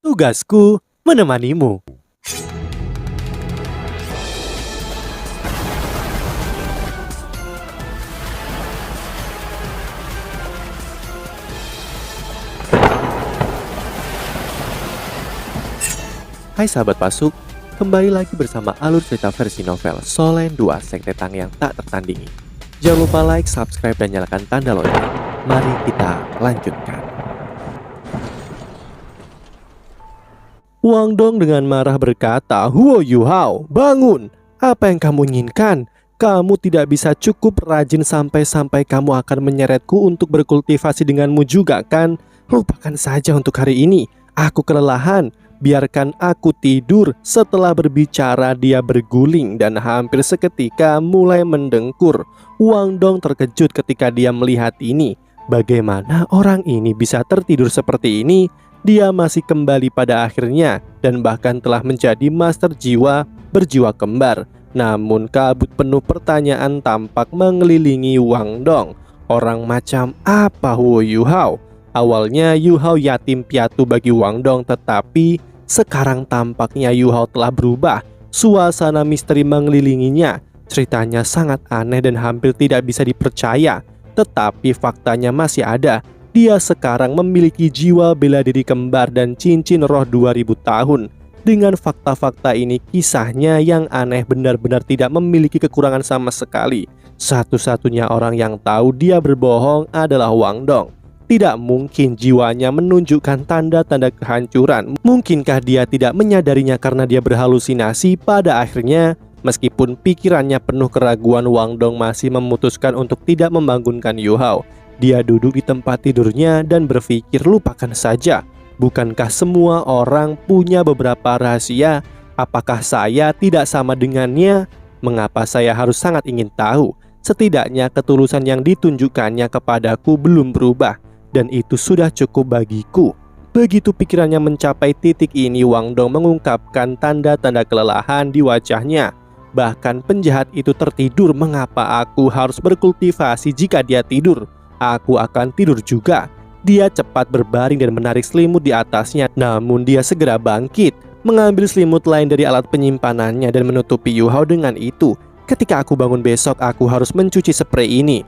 Tugasku menemanimu. Hai sahabat Pasuk, kembali lagi bersama alur cerita versi novel Solen 2 Sekte Tang yang tak tertandingi. Jangan lupa like, subscribe, dan nyalakan tanda lonceng. Mari kita lanjutkan. Wang Dong dengan marah berkata, "Huo Yuhao, bangun! Apa yang kamu inginkan? Kamu tidak bisa cukup rajin sampai-sampai kamu akan menyeretku untuk berkultivasi denganmu juga kan? Lupakan saja untuk hari ini. Aku kelelahan. Biarkan aku tidur." Setelah berbicara, dia berguling dan hampir seketika mulai mendengkur. Wang Dong terkejut ketika dia melihat ini. Bagaimana orang ini bisa tertidur seperti ini? Dia masih kembali pada akhirnya dan bahkan telah menjadi master jiwa berjiwa kembar. Namun kabut penuh pertanyaan tampak mengelilingi Wang Dong. Orang macam apa Huo Yuhao? Awalnya Yuhao yatim piatu bagi Wang Dong, tetapi sekarang tampaknya Yuhao telah berubah. Suasana misteri mengelilinginya. Ceritanya sangat aneh dan hampir tidak bisa dipercaya. Tetapi faktanya masih ada. Dia sekarang memiliki jiwa bela diri kembar dan cincin roh 2000 tahun. Dengan fakta-fakta ini, kisahnya yang aneh benar-benar tidak memiliki kekurangan sama sekali. Satu-satunya orang yang tahu dia berbohong adalah Wang Dong. Tidak mungkin jiwanya menunjukkan tanda-tanda kehancuran. Mungkinkah dia tidak menyadarinya karena dia berhalusinasi? Pada akhirnya, meskipun pikirannya penuh keraguan, Wang Dong masih memutuskan untuk tidak membangunkan Yuhao. Dia duduk di tempat tidurnya dan berpikir, lupakan saja. Bukankah semua orang punya beberapa rahasia? Apakah saya tidak sama dengannya? Mengapa saya harus sangat ingin tahu? Setidaknya ketulusan yang ditunjukkannya kepadaku belum berubah. Dan itu sudah cukup bagiku. Begitu pikirannya mencapai titik ini, Wang Dong mengungkapkan tanda-tanda kelelahan di wajahnya. Bahkan penjahat itu tertidur. Mengapa aku harus berkultivasi jika dia tidur? Aku akan tidur juga. Dia cepat berbaring dan menarik selimut di atasnya. Namun dia segera bangkit, mengambil selimut lain dari alat penyimpanannya dan menutupi Yuhao dengan itu. Ketika aku bangun besok, aku harus mencuci spray ini.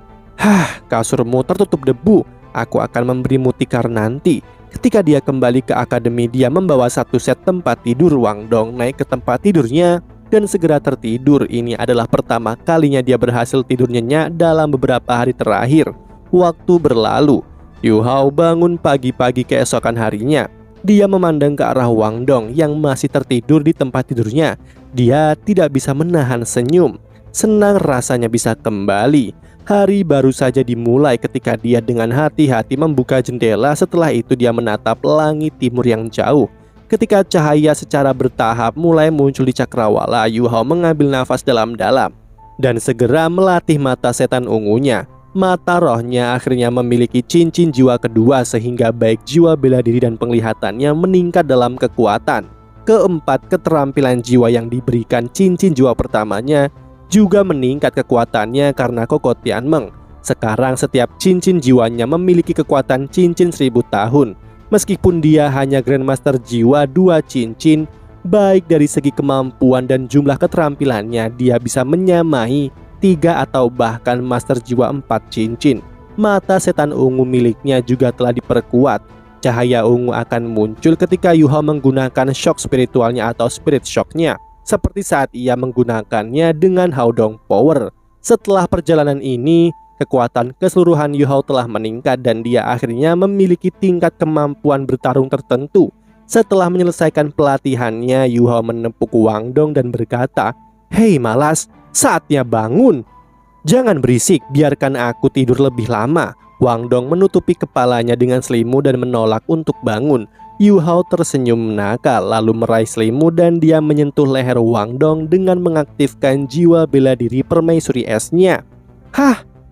Kasurmu tertutup debu. Aku akan memberimu tikar nanti. Ketika dia kembali ke akademi, dia membawa satu set tempat tidur. Wang Dong naik ke tempat tidurnya dan segera tertidur. Ini adalah pertama kalinya dia berhasil tidur nyenyak dalam beberapa hari terakhir. Waktu berlalu. Yuhao bangun pagi-pagi keesokan harinya. Dia memandang ke arah Wang Dong yang masih tertidur di tempat tidurnya. Dia tidak bisa menahan senyum. Senang rasanya bisa kembali. Hari baru saja dimulai ketika dia dengan hati-hati membuka jendela. Setelah itu dia menatap langit timur yang jauh. Ketika cahaya secara bertahap mulai muncul di cakrawala, Yuhao mengambil nafas dalam-dalam dan segera melatih mata setan ungunya. Mata rohnya akhirnya memiliki cincin jiwa kedua sehingga baik jiwa bela diri dan penglihatannya meningkat dalam kekuatan. Keempat, keterampilan jiwa yang diberikan cincin jiwa pertamanya juga meningkat kekuatannya karena Koko Tianmeng. Sekarang setiap cincin jiwanya memiliki kekuatan cincin 1000 tahun. Meskipun dia hanya Grandmaster jiwa 2 cincin, baik dari segi kemampuan dan jumlah keterampilannya, dia bisa menyamai 3 atau bahkan master jiwa 4 cincin. Mata setan ungu miliknya juga telah diperkuat. Cahaya ungu akan muncul ketika Yuhao menggunakan shock spiritualnya atau spirit shocknya, seperti saat ia menggunakannya dengan Haodong Power. Setelah perjalanan ini, kekuatan keseluruhan Yuhao telah meningkat dan dia akhirnya memiliki tingkat kemampuan bertarung tertentu. Setelah menyelesaikan pelatihannya, Yuhao menepuk Wang Dong dan berkata, "Hei malas, saatnya bangun. Jangan berisik, biarkan aku tidur lebih lama." Wang Dong menutupi kepalanya dengan selimut dan menolak untuk bangun. Yuhao tersenyum nakal lalu meraih selimut dan dia menyentuh leher Wang Dong dengan mengaktifkan jiwa bela diri permaisuri esnya.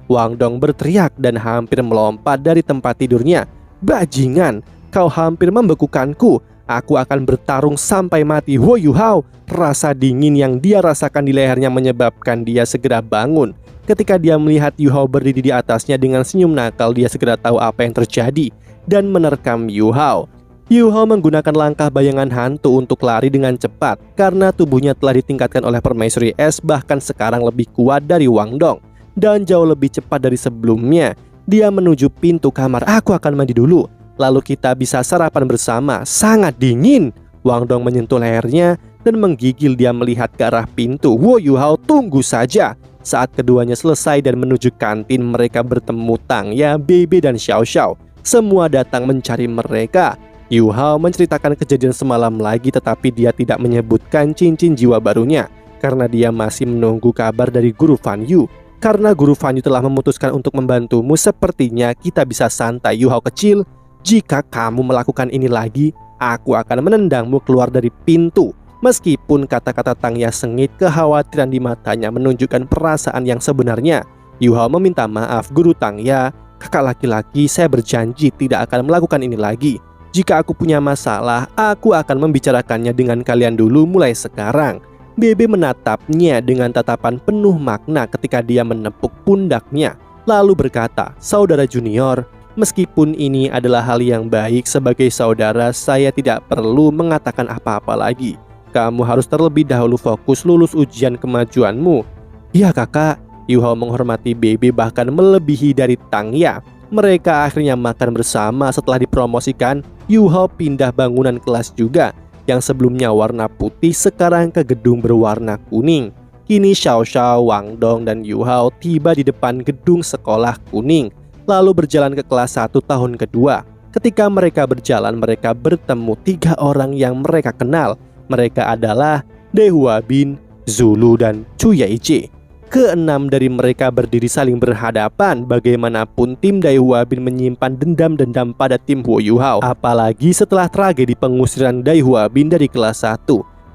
Wang Dong berteriak dan hampir melompat dari tempat tidurnya. "Bajingan, kau hampir membekukanku. Aku akan bertarung sampai mati." Huo Yuhao. Rasa dingin yang dia rasakan di lehernya menyebabkan dia segera bangun. Ketika dia melihat Yuhao berdiri di atasnya dengan senyum nakal, dia segera tahu apa yang terjadi dan menerkam Yuhao. Yu Hao menggunakan langkah bayangan hantu untuk lari dengan cepat karena tubuhnya telah ditingkatkan oleh permaisuri es, bahkan sekarang lebih kuat dari Wang Dong dan jauh lebih cepat dari sebelumnya. Dia menuju pintu kamar. Aku akan mandi dulu, lalu kita bisa sarapan bersama. Sangat dingin. Wang Dong menyentuh lehernya dan menggigil. Dia melihat ke arah pintu. Wo Yu Hao, tunggu saja. Saat keduanya selesai dan menuju kantin, mereka bertemu Tang Ya, Bebe dan Xiao Xiao. Semua datang mencari mereka. Yu Hao menceritakan kejadian semalam lagi, tetapi dia tidak menyebutkan cincin jiwa barunya karena dia masih menunggu kabar dari Guru Fan Yu. Karena Guru Fan Yu telah memutuskan untuk membantumu, sepertinya kita bisa santai. Yu Hao kecil, jika kamu melakukan ini lagi, aku akan menendangmu keluar dari pintu. Meskipun kata-kata Tang Ya sengit, kekhawatiran di matanya menunjukkan perasaan yang sebenarnya. Yu Hao meminta maaf. Guru Tang Ya, kakak laki-laki, saya berjanji tidak akan melakukan ini lagi. Jika aku punya masalah, aku akan membicarakannya dengan kalian dulu mulai sekarang. Bebe menatapnya dengan tatapan penuh makna ketika dia menepuk pundaknya, lalu berkata, saudara junior, meskipun ini adalah hal yang baik sebagai saudara, saya tidak perlu mengatakan apa-apa lagi. Kamu harus terlebih dahulu fokus lulus ujian kemajuanmu. Ya kakak. Yu Hao menghormati Bebe bahkan melebihi dari Tang Ya. Mereka akhirnya makan bersama. Setelah dipromosikan, Yu Hao pindah bangunan kelas juga. Yang sebelumnya warna putih sekarang ke gedung berwarna kuning. Kini Xiao Xiao, Wang Dong, dan Yu Hao tiba di depan gedung sekolah kuning, lalu berjalan ke kelas 1 tahun kedua. Ketika mereka berjalan, mereka bertemu 3 orang yang mereka kenal. Mereka adalah Dai Huabin, Zulu, dan Chu Yaiji. Keenam dari mereka berdiri saling berhadapan. Bagaimanapun tim Dai Huabin menyimpan dendam-dendam pada tim Huo Yu Hao, apalagi setelah tragedi pengusiran Dai Huabin dari kelas 1.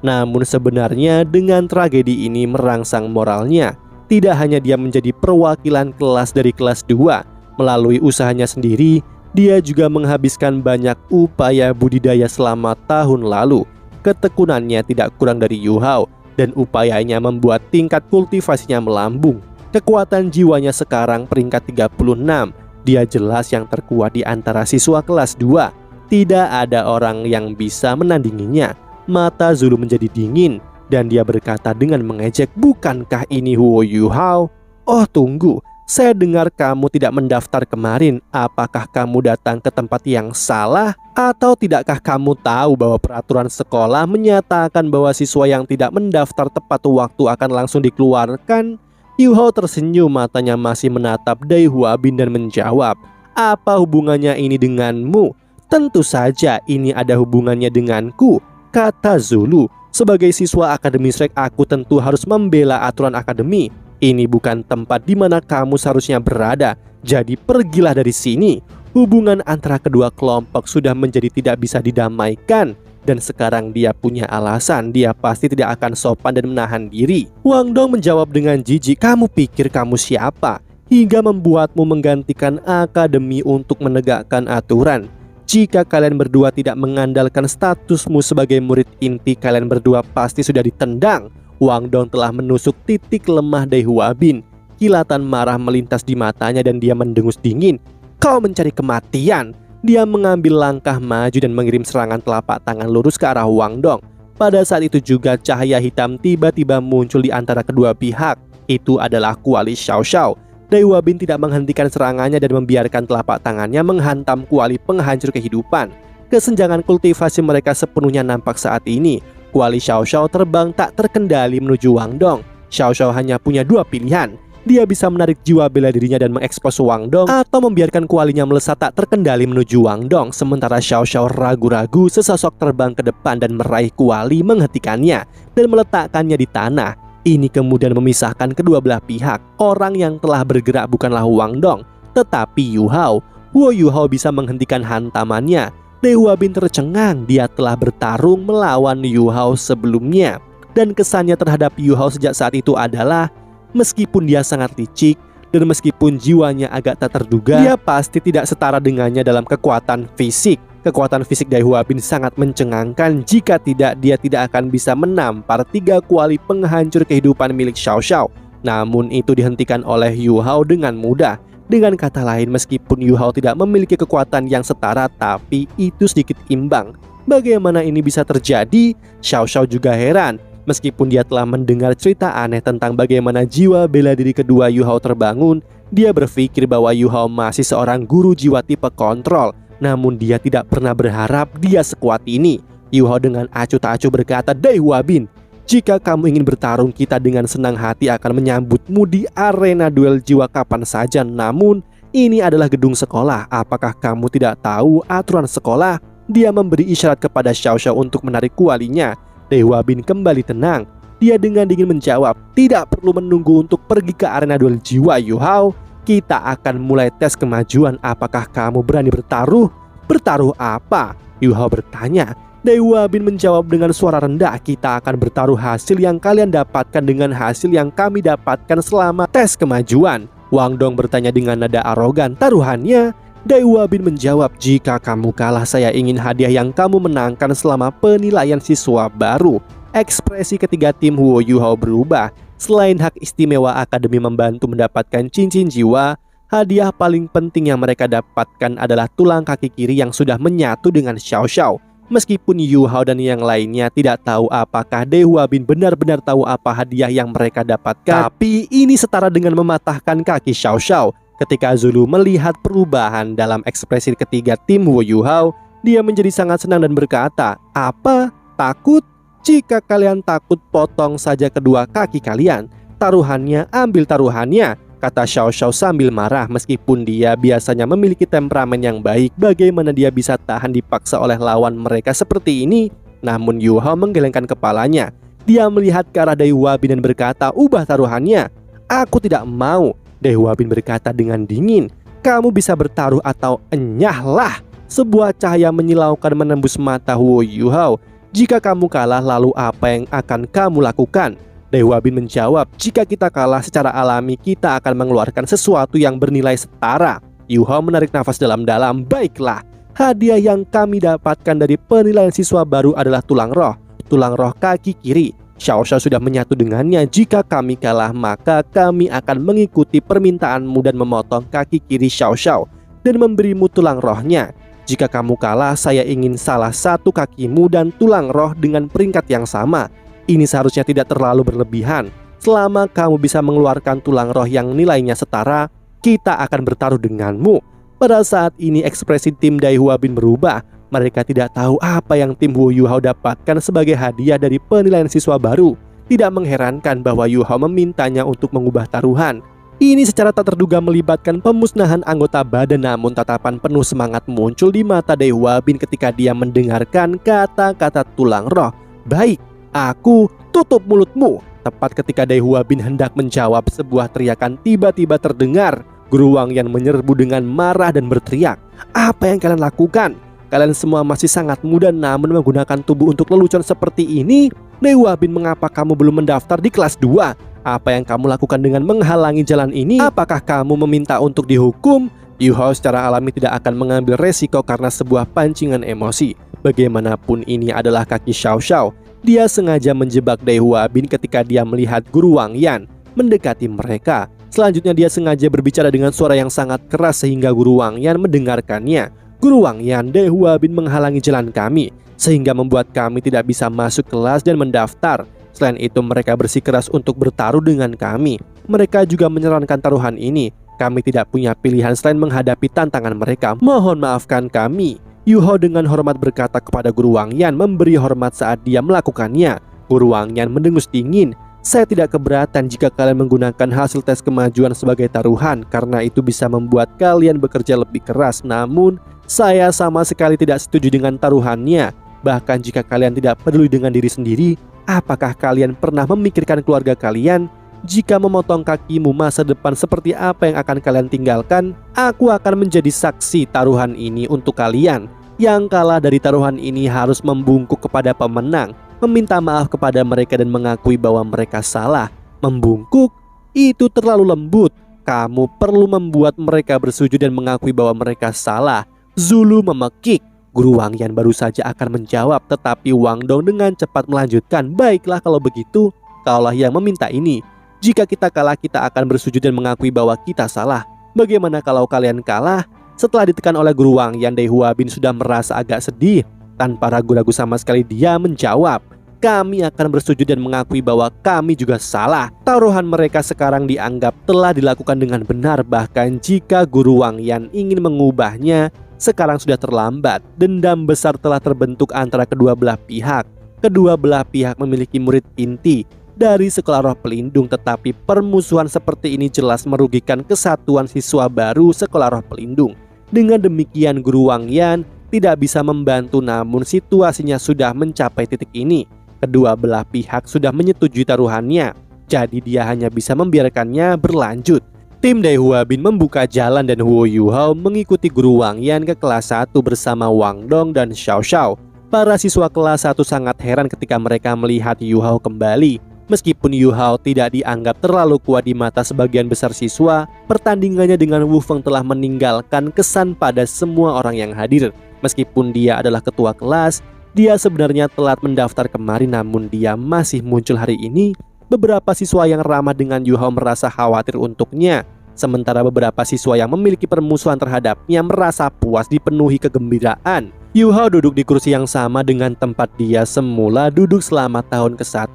Namun sebenarnya dengan tragedi ini merangsang moralnya. Tidak hanya dia menjadi perwakilan kelas dari kelas 2, melalui usahanya sendiri, dia juga menghabiskan banyak upaya budidaya selama tahun lalu. Ketekunannya tidak kurang dari Yu Hao, dan upayanya membuat tingkat kultivasinya melambung. Kekuatan jiwanya sekarang peringkat 36. Dia jelas yang terkuat di antara siswa kelas 2. Tidak ada orang yang bisa menandinginya. Mata Zulu menjadi dingin dan dia berkata dengan mengejek, bukankah ini Huo Yu Hao? Oh tunggu, saya dengar kamu tidak mendaftar kemarin. Apakah kamu datang ke tempat yang salah? Atau tidakkah kamu tahu bahwa peraturan sekolah menyatakan bahwa siswa yang tidak mendaftar tepat waktu akan langsung dikeluarkan? Yu Hao tersenyum, matanya masih menatap Dai Huabin dan menjawab, apa hubungannya ini denganmu? Tentu saja ini ada hubungannya denganku, kata Zulu. Sebagai siswa Akademi Shrek, aku tentu harus membela aturan akademi. Ini bukan tempat di mana kamu seharusnya berada, jadi pergilah dari sini. Hubungan antara kedua kelompok sudah menjadi tidak bisa didamaikan, dan sekarang dia punya alasan. Dia pasti tidak akan sopan dan menahan diri. Wang Dong menjawab dengan jijik, kamu pikir kamu siapa hingga membuatmu menggantikan akademi untuk menegakkan aturan? Jika kalian berdua tidak mengandalkan statusmu sebagai murid inti, kalian berdua pasti sudah ditendang. Wang Dong telah menusuk titik lemah Dai Huabin. Kilatan marah melintas di matanya dan dia mendengus dingin. Kau mencari kematian. Dia mengambil langkah maju dan mengirim serangan telapak tangan lurus ke arah Wang Dong. Pada saat itu juga cahaya hitam tiba-tiba muncul di antara kedua pihak. Itu adalah kuali Xiao Xiao. Dai Huabin tidak menghentikan serangannya dan membiarkan telapak tangannya menghantam kuali penghancur kehidupan. Kesenjangan kultivasi mereka sepenuhnya nampak saat ini. Kuali Xiao Xiao terbang tak terkendali menuju Wang Dong. Xiao Xiao hanya punya 2 pilihan. Dia bisa menarik jiwa bela dirinya dan mengekspos Wang Dong, atau membiarkan kualinya melesat tak terkendali menuju Wang Dong. Sementara Xiao Xiao ragu-ragu, sesosok terbang ke depan dan meraih kuali, menghentikannya dan meletakkannya di tanah. Ini kemudian memisahkan kedua belah pihak. Orang yang telah bergerak bukanlah Wang Dong, tetapi Yu Hao. Huo Yu Hao bisa menghentikan hantamannya. Dai Huabin tercengang, dia telah bertarung melawan Yu Hao sebelumnya. Dan kesannya terhadap Yu Hao sejak saat itu adalah, meskipun dia sangat licik dan meskipun jiwanya agak tak terduga, dia pasti tidak setara dengannya dalam kekuatan fisik. Kekuatan fisik Dai Huabin sangat mencengangkan. Jika tidak, dia tidak akan bisa menampar 3 kuali penghancur kehidupan milik Xiao Xiao. Namun itu dihentikan oleh Yu Hao dengan mudah. Dengan kata lain, meskipun Yu Hao tidak memiliki kekuatan yang setara, tapi itu sedikit imbang. Bagaimana ini bisa terjadi? Xiao Xiao juga heran. Meskipun dia telah mendengar cerita aneh tentang bagaimana jiwa bela diri kedua Yu Hao terbangun, dia berpikir bahwa Yu Hao masih seorang guru jiwa tipe kontrol. Namun dia tidak pernah berharap dia sekuat ini. Yu Hao dengan acuh tak acuh berkata, "Dai Huabin, jika kamu ingin bertarung, kita dengan senang hati akan menyambutmu di arena duel jiwa kapan saja. Namun, ini adalah gedung sekolah. Apakah kamu tidak tahu aturan sekolah?" Dia memberi isyarat kepada Xiao Xiao untuk menarik kualinya. Dai Huabin kembali tenang. Dia dengan dingin menjawab, "Tidak perlu menunggu untuk pergi ke arena duel jiwa, Yu Hao. Kita akan mulai tes kemajuan. Apakah kamu berani bertaruh?" "Bertaruh apa?" Yu Hao bertanya. Dai Huabin menjawab dengan suara rendah, "Kita akan bertaruh hasil yang kalian dapatkan dengan hasil yang kami dapatkan selama tes kemajuan." Wang Dong bertanya dengan nada arogan, "Taruhannya?" Dai Huabin menjawab, "Jika kamu kalah, saya ingin hadiah yang kamu menangkan selama penilaian siswa baru." Ekspresi ketiga tim Huo Yu Hao berubah. Selain hak istimewa akademi membantu mendapatkan cincin jiwa, hadiah paling penting yang mereka dapatkan adalah tulang kaki kiri yang sudah menyatu dengan Xiao Xiao. Meskipun Yu Hao dan yang lainnya tidak tahu apakah Dai Huabin benar-benar tahu apa hadiah yang mereka dapatkan, tapi ini setara dengan mematahkan kaki Xiao Xiao. Ketika Zulu melihat perubahan dalam ekspresi ketiga tim Huo Yu Hao, dia menjadi sangat senang dan berkata, "Apa? Takut? Jika kalian takut, potong saja kedua kaki kalian. Taruhannya, ambil taruhannya," kata Xiao Xiao sambil marah. Meskipun dia biasanya memiliki temperamen yang baik, bagaimana dia bisa tahan dipaksa oleh lawan mereka seperti ini? Namun Yu Hao menggelengkan kepalanya. Dia melihat ke arah Dai Huabin dan berkata, "Ubah taruhannya." "Aku tidak mau." Dai Huabin berkata dengan dingin, "Kamu bisa bertaruh atau enyahlah." Sebuah cahaya menyilaukan menembus mata Huo Yu Hao. "Jika kamu kalah, lalu apa yang akan kamu lakukan?" Dai Huabin menjawab, "Jika kita kalah secara alami, kita akan mengeluarkan sesuatu yang bernilai setara." Yu Hao menarik nafas dalam-dalam. "Baiklah, hadiah yang kami dapatkan dari penilaian siswa baru adalah tulang roh kaki kiri. Xiao Xiao sudah menyatu dengannya. Jika kami kalah, maka kami akan mengikuti permintaanmu dan memotong kaki kiri Xiao Xiao dan memberimu tulang rohnya. Jika kamu kalah, saya ingin salah satu kakimu dan tulang roh dengan peringkat yang sama. Ini seharusnya tidak terlalu berlebihan. Selama kamu bisa mengeluarkan tulang roh yang nilainya setara, kita akan bertaruh denganmu." Pada saat ini ekspresi tim Dai Huabin berubah. Mereka tidak tahu apa yang tim Huo Yu Hao dapatkan sebagai hadiah dari penilaian siswa baru. Tidak mengherankan bahwa Yu Hao memintanya untuk mengubah taruhan. Ini secara tak terduga melibatkan pemusnahan anggota badan, namun tatapan penuh semangat muncul di mata Dai Huabin ketika dia mendengarkan kata-kata tulang roh. "Baik, aku tutup mulutmu." Tepat ketika Dai Huabin hendak menjawab, sebuah teriakan tiba-tiba terdengar. Guru Wang Yan menyerbu dengan marah dan berteriak, "Apa yang kalian lakukan? Kalian semua masih sangat muda namun menggunakan tubuh untuk lelucon seperti ini. Dai Huabin, mengapa kamu belum mendaftar di kelas 2? Apa yang kamu lakukan dengan menghalangi jalan ini? Apakah kamu meminta untuk dihukum?" Yu Hao secara alami tidak akan mengambil resiko karena sebuah pancingan emosi. Bagaimanapun ini adalah kaki Xiao Xiao. Dia sengaja menjebak Dai Huabin ketika dia melihat Guru Wang Yan mendekati mereka. Selanjutnya dia sengaja berbicara dengan suara yang sangat keras sehingga Guru Wang Yan mendengarkannya. "Guru Wang Yan, Dai Huabin menghalangi jalan kami sehingga membuat kami tidak bisa masuk kelas dan mendaftar. Selain itu mereka bersikeras untuk bertaruh dengan kami. Mereka juga menyarankan taruhan ini. Kami tidak punya pilihan selain menghadapi tantangan mereka. Mohon maafkan kami." Yu Hao dengan hormat berkata kepada Guru Wang Yan, memberi hormat saat dia melakukannya. Guru Wang Yan mendengus dingin. "Saya tidak keberatan jika kalian menggunakan hasil tes kemajuan sebagai taruhan, karena itu bisa membuat kalian bekerja lebih keras. Namun saya sama sekali tidak setuju dengan taruhannya. Bahkan jika kalian tidak peduli dengan diri sendiri, apakah kalian pernah memikirkan keluarga kalian? Jika memotong kakimu, masa depan seperti apa yang akan kalian tinggalkan? Aku akan menjadi saksi taruhan ini untuk kalian. Yang kalah dari taruhan ini harus membungkuk kepada pemenang, meminta maaf kepada mereka dan mengakui bahwa mereka salah." "Membungkuk? Itu terlalu lembut. Kamu perlu membuat mereka bersujud dan mengakui bahwa mereka salah." Zulu memekik. Guru Wang Yan baru saja akan menjawab, tetapi Wang Dong dengan cepat melanjutkan, "Baiklah kalau begitu, kaulah yang meminta ini. Jika kita kalah, kita akan bersujud dan mengakui bahwa kita salah. Bagaimana kalau kalian kalah? Setelah ditekan oleh guru Wang Yan, Dai Huabin sudah merasa agak sedih. Tanpa ragu-ragu sama sekali dia menjawab, kami akan bersujud dan mengakui bahwa kami juga salah. Taruhan mereka sekarang dianggap telah dilakukan dengan benar. Bahkan jika guru Wang Yan ingin mengubahnya, sekarang sudah terlambat. Dendam besar telah terbentuk antara kedua belah pihak. Kedua belah pihak memiliki murid inti dari sekolah roh pelindung, tetapi permusuhan seperti ini jelas merugikan kesatuan siswa baru sekolah roh pelindung. Dengan demikian guru Wang Yan tidak bisa membantu, namun situasinya sudah mencapai titik ini. Kedua belah pihak sudah menyetujui taruhannya, jadi dia hanya bisa membiarkannya berlanjut. Tim Dai Huabin membuka jalan dan Huo Yuhao mengikuti guru Wang Yan ke kelas 1 bersama Wang Dong dan Xiao Xiao. Para siswa kelas 1 sangat heran ketika mereka melihat Yuhao kembali. Meskipun Yuhao tidak dianggap terlalu kuat di mata sebagian besar siswa, pertandingannya dengan Wu Feng telah meninggalkan kesan pada semua orang yang hadir. Meskipun dia adalah ketua kelas, dia sebenarnya telat mendaftar kemarin, namun dia masih muncul hari ini. Beberapa siswa yang ramah dengan Yuhao merasa khawatir untuknya, sementara beberapa siswa yang memiliki permusuhan terhadapnya merasa puas dipenuhi kegembiraan. Yuhao duduk di kursi yang sama dengan tempat dia semula duduk selama tahun ke-1.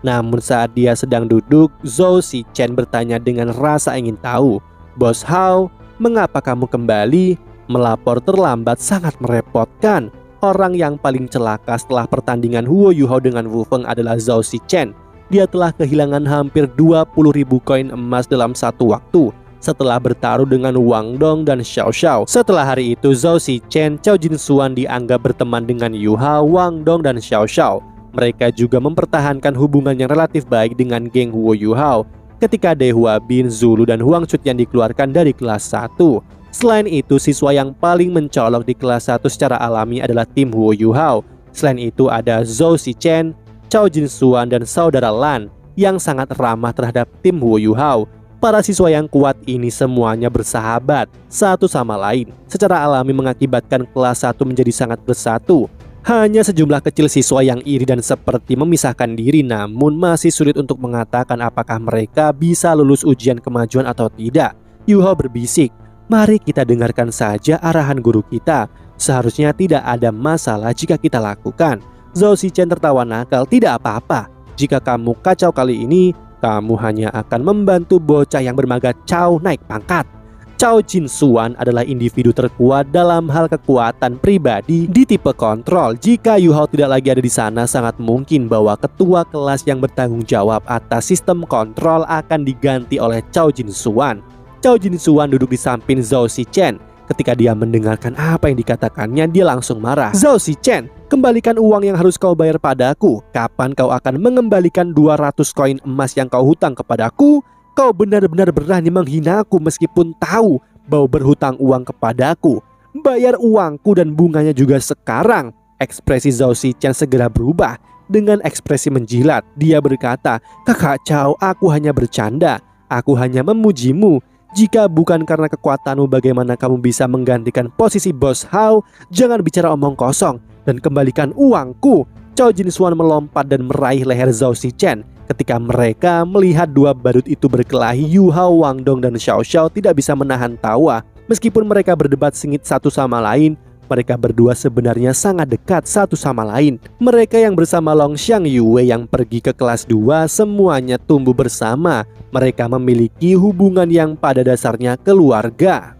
Namun saat dia sedang duduk, Zhou Zichen bertanya dengan rasa ingin tahu, "Bos Hao, mengapa kamu kembali? Melapor terlambat sangat merepotkan." Orang yang paling celaka setelah pertandingan Huo Yuhao dengan Wu Feng adalah Zhou Zichen. Dia telah kehilangan hampir 20.000 koin emas dalam satu waktu setelah bertaruh dengan Wang Dong dan Xiao Xiao. Setelah hari itu, Zhou Zichen, Cao Jinsuan dianggap berteman dengan Yuhao, Wang Dong dan Xiao Xiao. Mereka juga mempertahankan hubungan yang relatif baik dengan geng Huo Yuhao ketika Dai Huabin, Zulu dan Huang Chutian dikeluarkan dari kelas 1. Selain itu, siswa yang paling mencolok di kelas 1 secara alami adalah tim Huo Yuhao. Selain itu ada Zhou Zichen, Cao Jinsuan dan saudara Lan yang sangat ramah terhadap tim Huo Yuhao. Para siswa yang kuat ini semuanya bersahabat satu sama lain, secara alami mengakibatkan kelas 1 menjadi sangat bersatu. Hanya sejumlah kecil siswa yang iri dan seperti memisahkan diri, namun masih sulit untuk mengatakan apakah mereka bisa lulus ujian kemajuan atau tidak. Yuhao berbisik, "Mari kita dengarkan saja arahan guru kita. Seharusnya tidak ada masalah jika kita lakukan." Zhou Zichen tertawa nakal, "Tidak apa-apa. Jika kamu kacau kali ini, kamu hanya akan membantu bocah yang bermaga Cao naik pangkat." Cao Jinsuan adalah individu terkuat dalam hal kekuatan pribadi di tipe kontrol. Jika Yuhao tidak lagi ada di sana, sangat mungkin bahwa ketua kelas yang bertanggung jawab atas sistem kontrol akan diganti oleh Cao Jinsuan. Cao Jinsuan duduk di samping Zhou Zichen. Ketika dia mendengarkan apa yang dikatakannya, dia langsung marah. "Zhou Zichen, kembalikan uang yang harus kau bayar padaku. Kapan kau akan mengembalikan 200 koin emas yang kau hutang kepadaku? Kau benar-benar berani menghinaku meskipun tahu bahwa berhutang uang kepadaku. Bayar uangku dan bunganya juga sekarang." Ekspresi Zhou Zichen segera berubah dengan ekspresi menjilat. Dia berkata, "Kakak Cao, aku hanya bercanda. Aku hanya memujimu. Jika bukan karena kekuatanmu, bagaimana kamu bisa menggantikan posisi Bos Hao? Jangan bicara omong kosong dan kembalikan uangku." Cao Jinsuan melompat dan meraih leher Zhou Zichen. Ketika mereka melihat dua badut itu berkelahi, Yuhao, Wang Dong dan Xiao Xiao tidak bisa menahan tawa. Meskipun mereka berdebat sengit satu sama lain, mereka berdua sebenarnya sangat dekat satu sama lain. Mereka yang bersama Longxiang Yue yang pergi ke kelas 2 semuanya tumbuh bersama. Mereka memiliki hubungan yang pada dasarnya keluarga.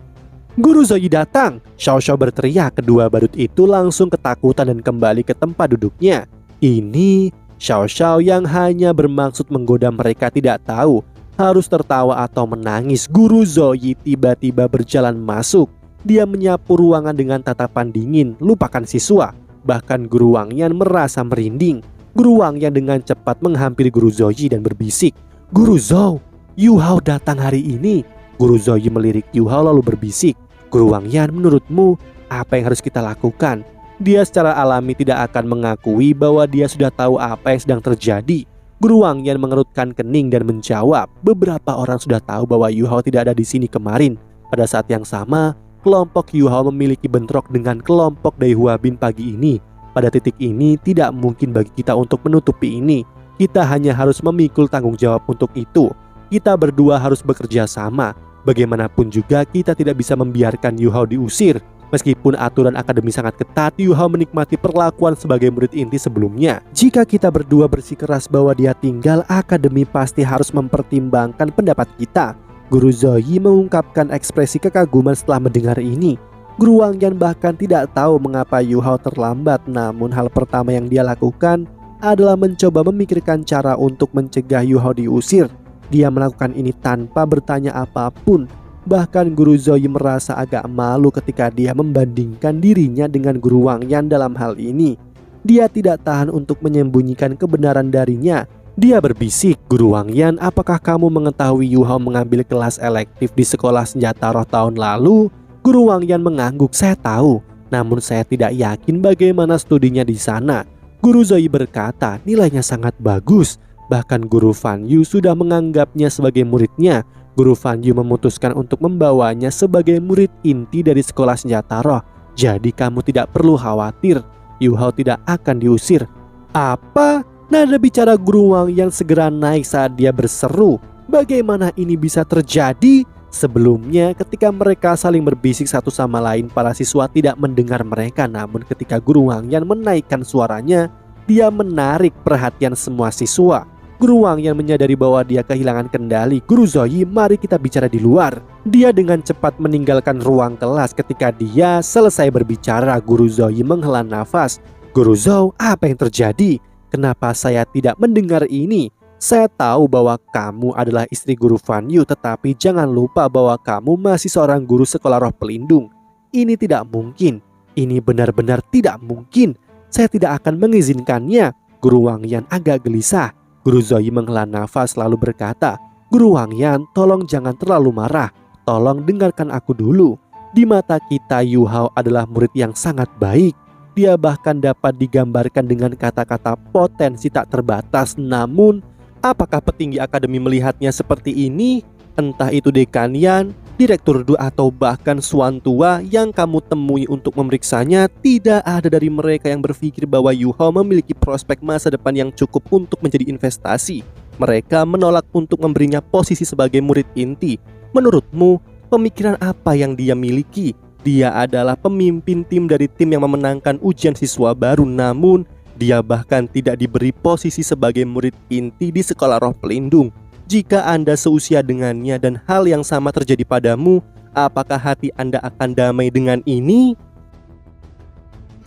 "Guru Zoyi datang!" Xiao Xiao berteriak. Kedua badut itu langsung ketakutan dan kembali ke tempat duduknya. Ini Xiao Xiao yang hanya bermaksud menggoda mereka tidak tahu harus tertawa atau menangis. Guru Zoyi tiba-tiba berjalan masuk. Dia menyapu ruangan dengan tatapan dingin. "Lupakan siswa." Bahkan Guru Wang Yan merasa merinding. Guru Wang Yan dengan cepat menghampiri Guru Zoyi dan berbisik, "Guru Zhou, Yuhao datang hari ini." Guru Zoyi melirik Yuhao lalu berbisik, "Guru Wang Yan, menurutmu apa yang harus kita lakukan?" Dia secara alami tidak akan mengakui bahwa dia sudah tahu apa yang sedang terjadi. Guru Wang Yan mengerutkan kening dan menjawab, "Beberapa orang sudah tahu bahwa Yuhao tidak ada di sini kemarin." Pada saat yang sama, kelompok Yuhao memiliki bentrok dengan kelompok Dai Huabin pagi ini. Pada titik ini tidak mungkin bagi kita untuk menutupi ini. Kita hanya harus memikul tanggung jawab untuk itu. Kita berdua harus bekerja sama. Bagaimanapun juga kita tidak bisa membiarkan Yu Hao diusir. Meskipun aturan akademi sangat ketat, Yu Hao menikmati perlakuan sebagai murid inti sebelumnya. Jika kita berdua bersikeras bahwa dia tinggal, akademi pasti harus mempertimbangkan pendapat kita. Guru Zoe mengungkapkan ekspresi kekaguman setelah mendengar ini. Guru Wang Yan bahkan tidak tahu mengapa Yu Hao terlambat, namun hal pertama yang dia lakukan adalah mencoba memikirkan cara untuk mencegah Yu Hao diusir. Dia melakukan ini tanpa bertanya apapun. Bahkan Guru Zoe merasa agak malu ketika dia membandingkan dirinya dengan Guru Wang Yan dalam hal ini. Dia tidak tahan untuk menyembunyikan kebenaran darinya. Dia berbisik, "Guru Wang Yan, apakah kamu mengetahui Yu Hao mengambil kelas elektif di sekolah senjata roh tahun lalu?" Guru Wang Yan mengangguk, "Saya tahu, namun saya tidak yakin bagaimana studinya di sana." Guru Zoe berkata, "Nilainya sangat bagus. Bahkan Guru Fan Yu sudah menganggapnya sebagai muridnya." Guru Fan Yu memutuskan untuk membawanya sebagai murid inti dari sekolah senjata roh. "Jadi kamu tidak perlu khawatir, Yu Hao tidak akan diusir." Apa? Nada bicara Guru Wang yang segera naik saat dia berseru, "Bagaimana ini bisa terjadi?" Sebelumnya ketika mereka saling berbisik satu sama lain, para siswa tidak mendengar mereka. Namun ketika Guru Wang Yan menaikkan suaranya, dia menarik perhatian semua siswa. Guru Wang Yan menyadari bahwa dia kehilangan kendali. "Guru Zoe, mari kita bicara di luar." Dia dengan cepat meninggalkan ruang kelas. Ketika dia selesai berbicara, Guru Zoe menghela nafas. "Guru Zhou, apa yang terjadi? Kenapa saya tidak mendengar ini? Saya tahu bahwa kamu adalah istri Guru Fan Yu, tetapi jangan lupa bahwa kamu masih seorang guru sekolah roh pelindung. Ini tidak mungkin. Ini benar-benar tidak mungkin. Saya tidak akan mengizinkannya." Guru Wang Yan agak gelisah. Guru Zoe menghela nafas lalu berkata, "Guru Wang Yan, tolong jangan terlalu marah. Tolong dengarkan aku dulu. Di mata kita, Yu Hao adalah murid yang sangat baik. Dia bahkan dapat digambarkan dengan kata-kata potensi tak terbatas. Namun, apakah petinggi akademi melihatnya seperti ini? Entah itu dekan Yan, direktur Du, atau bahkan Suan Tua yang kamu temui untuk memeriksanya, tidak ada dari mereka yang berpikir bahwa Yu Hao memiliki prospek masa depan yang cukup untuk menjadi investasi. Mereka menolak untuk memberinya posisi sebagai murid inti. Menurutmu, pemikiran apa yang dia miliki? Dia adalah pemimpin tim dari tim yang memenangkan ujian siswa baru, namun dia bahkan tidak diberi posisi sebagai murid inti di sekolah roh pelindung. Jika Anda seusia dengannya dan hal yang sama terjadi padamu, apakah hati Anda akan damai dengan ini?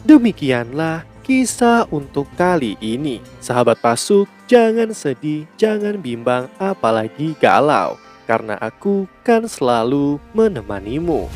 Demikianlah kisah untuk kali ini. Sahabat Pasuk, jangan sedih, jangan bimbang, apalagi galau, karena aku kan selalu menemanimu.